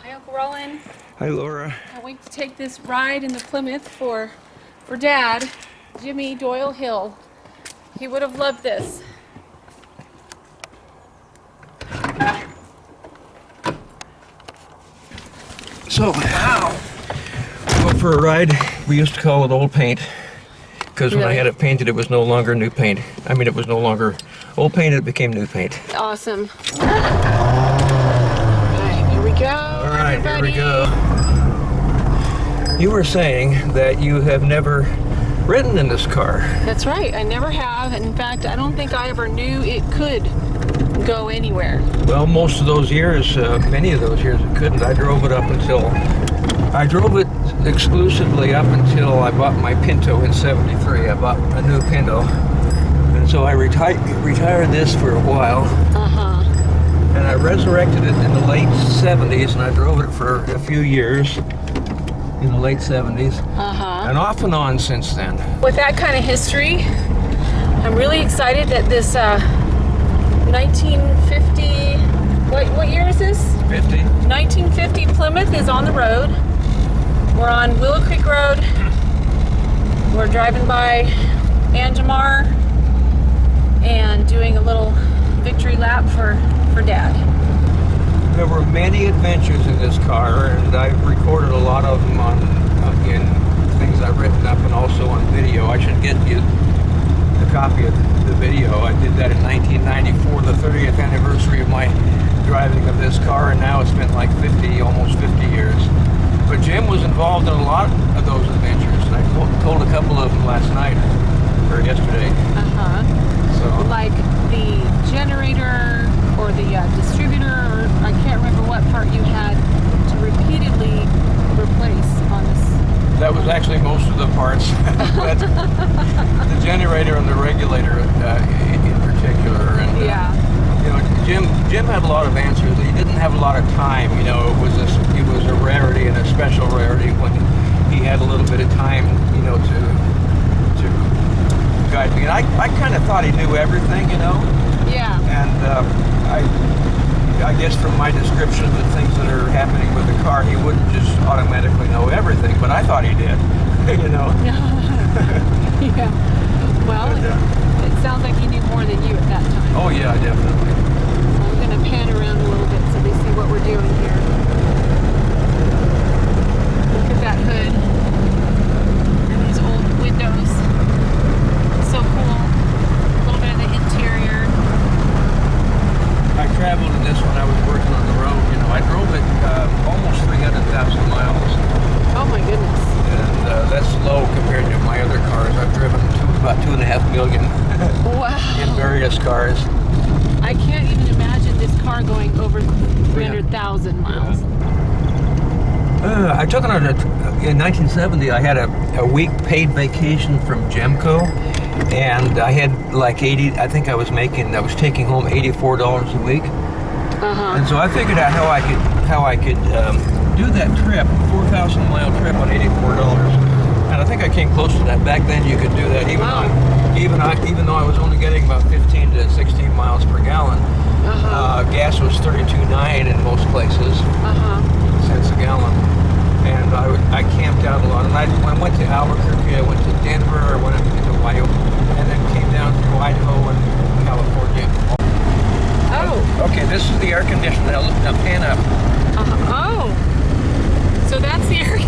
Hi, Uncle Roland. Hi, Laura. I went to take this ride in the Plymouth for Dad, Jimmy Doyle Hill. He would have loved this. So, wow. Go for a ride. We used to call it old paint because when I had it painted, it was no longer new paint. I mean, it was no longer old paint, it became new paint. Awesome. All right, here we go. All right, everybody. Here we go. You were saying that you have never ridden in this car. That's right, I never have. In fact, I don't think I ever knew it could go anywhere. Well, most of those years, many of those years it couldn't. I drove it exclusively up until I bought my Pinto in '73. I bought a new Pinto. And so I retired this for a while. Uh-huh. And I resurrected it in the late '70s, and I drove it for a few years in the late '70s. Uh-huh. And off and on since then. With that kind of history, I'm really excited that this 1950, what year is this? 50. 1950 Plymouth is on the road. We're on Willow Creek Road. We're driving by Anjamar and doing a little victory lap for Dad. There were many adventures in this car, and I've recorded a lot of them in things I've written up and also on video. I should get you a copy of the video. I did that in 1994, the 30th anniversary of my driving of this car, and now it's been like almost 50 years. But Jim was involved in a lot of those adventures, and I told a couple of them last night, or yesterday. Uh-huh. So, like the generator or the distributor, or I can't remember what part you had to repeatedly replace on this. that was actually most of the parts. But the generator and the regulator in particular. And, Yeah. You know, Jim had a lot of answers. He didn't have a lot of time. You know, it was a rarity and a special rarity when he had a little bit of time, you know, to guide me. And I kind of thought he knew everything, you know. Yeah. And I guess from my description of the things that are happening with the car, he wouldn't just automatically know everything. But I thought he did, you know. Yeah. Well, it sounds like he knew more than you at that time. Oh yeah, definitely. So I'm going to pan around a little bit so they see what we're doing here. Look at that hood and these old windows. So cool. A little bit of the interior. I traveled in this when I was working on the road. You know, I drove it almost 300,000 miles. Oh my goodness. And that's low compared to my other cars. I've driven about 2.5 million Wow. in various cars. I can't even imagine this car going over 300,000 miles. I took it on in 1970. I had a week paid vacation from Gemco, and I had like 80. I think I was taking home $84 a week. Uh-huh. And so I figured out how I could do that trip, 4,000 mile trip on $84. And I think I came close to that. Back then you could do that even though I was only getting about 15 to 16 miles per gallon. Uh-huh. Gas was 32.9 in most places, Uh-huh. cents a gallon. And I camped out a lot. And I went to Albuquerque, I went to Denver, I went into Wyoming, and then came down through Idaho and California. Oh. Okay, this is the air conditioner. Now pan up. Oh. So that's the air.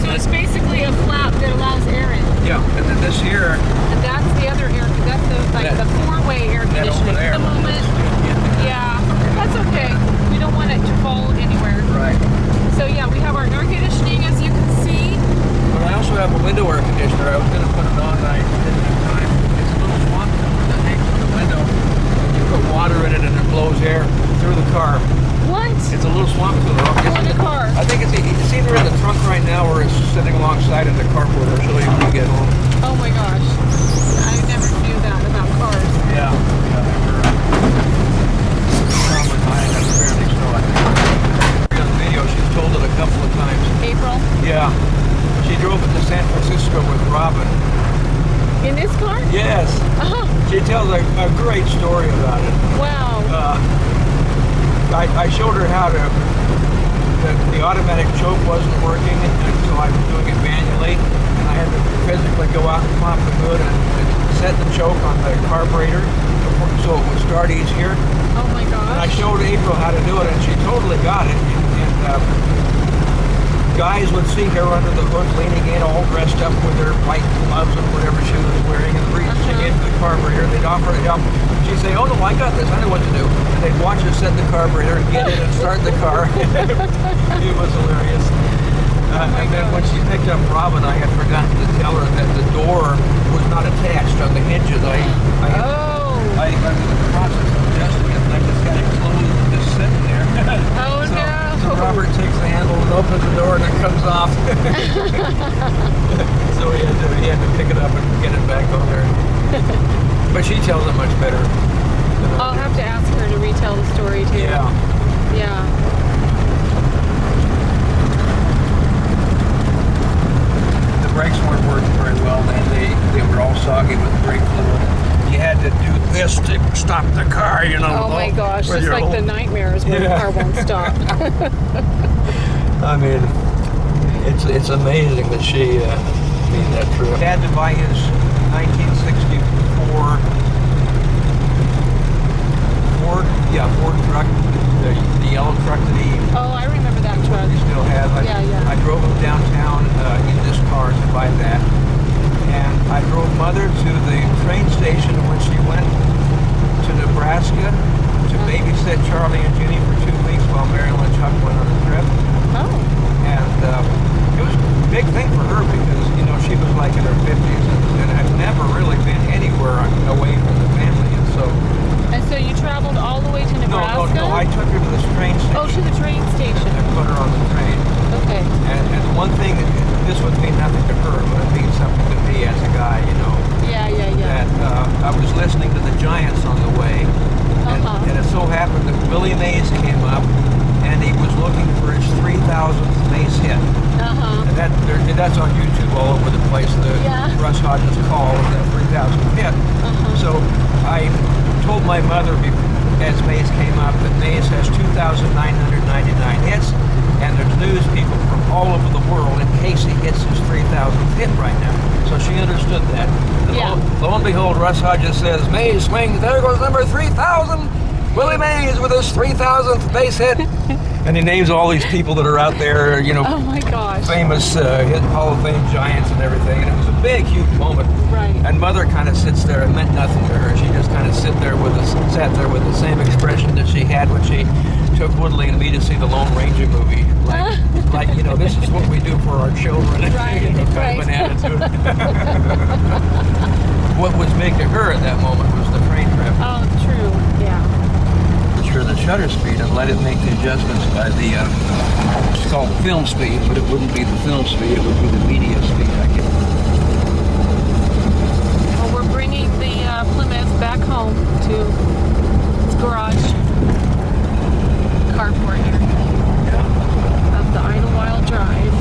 So it's basically a flap that allows air in. Yeah, and then this here. And that's the other air. That's the four-way air That conditioning. over there. At the moment. Yeah. That's okay. We don't want it to fall anywhere. Right. So yeah, we have our air conditioning, as you can see. But I also have a window air conditioner. I was going to put it on, and I didn't have time. It's a little swamp that hangs from the window. You put water in it, and it blows air through the car. What? It's a little swamp cooler. In the car. I think it's either in the trunk right now, or it's sitting alongside in the carport. I'll show you when we get home. Oh my gosh. I never knew that about cars. Yeah. Probably mine. That's fairly slow, I think. On the video, she's told it a couple of times. April? Yeah. She drove it to San Francisco with Robin. In this car? Yes. Uh-huh. She tells a great story about it. Wow. I showed her how to, the automatic choke wasn't working, and so I was doing it manually, and I had to physically go out and pop the hood and set the choke on the carburetor so it would start easier. Oh my And I gosh. showed April how to do it, and she totally got it. And guys would see her under the hood leaning in, all dressed up with her white gloves and whatever she was wearing, and reaching into the carburetor. They'd offer to help. She'd say, "Oh no, I got this. I know what to do." And they'd watch her set the carburetor and get in and start the car. It was hilarious. And then when she picked up Robin, I had forgotten to tell her that the door was not attached on the hinges. I was in the process of adjusting it, and I just got it closed and just sitting there. Oh So no. Robert takes the handle and opens the door, and it comes off. So he had to pick it up and get it back on there. But she tells it much better. I'll have to ask her to retell the story too. Yeah. Yeah. The brakes weren't working very well then. They were all soggy with brake fluid. You had to do this to stop the car, you know. Oh my gosh, with just your like whole- the nightmares when the car won't stop. I mean, it's amazing that she made that trip. He had to buy his 1964 Ford truck, the yellow truck that he Oh, I remember that truck. still has. Yeah. I drove him downtown in this car to buy that. And I drove Mother to the train station when she went to Nebraska to babysit Charlie and Ginny for 2 weeks while Marilyn and Chuck went on a trip. Oh. And it was a big thing for her because, you know, she was like in her 50s and had never really been anywhere away from the family. And so you traveled all the way to Nebraska? No, I took her to the train station. Oh, to the train station. And put her on the train. Okay. And one thing, this would mean nothing to her, but it means something to me as a guy, you know. Yeah. That I was listening to the Giants on the way, and it so happened that Willie Mays came up, and he was looking for his 3,000th base hit. And that's on YouTube all over the place. Russ Hodges call of that 3,000th hit. So I told my mother as Mays came up that Mays has 2,999 hits, and there's news people from all over the world in case he hits his 3,000th hit right now. So she understood that. And lo and behold, Russ Hodges says, Mays swings, there goes number 3,000, Willie Mays with his 3,000th base hit. And he names all these people that are out there, you know, Oh my gosh. famous hit Hall of Fame Giants and everything. And it was a big, huge moment. Right. And Mother kind of sits there. It meant nothing to her. She just kind of sat there with the same expression that she had when she took Woodley and me to see the Lone Ranger movie. Like you know, this is what we do for our children. Right, You know, kind of an attitude. What was big to her at that moment was the train trip. Oh, true. Yeah. Sure, the shutter speed and let it make the adjustments by the it's called film speed, but it wouldn't be the film speed, it would be the media speed, I guess. Well, we're bringing the Plymouth back home to its garage carport area of the Idlewild Drive.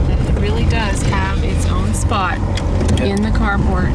It really does have its own spot in the carport.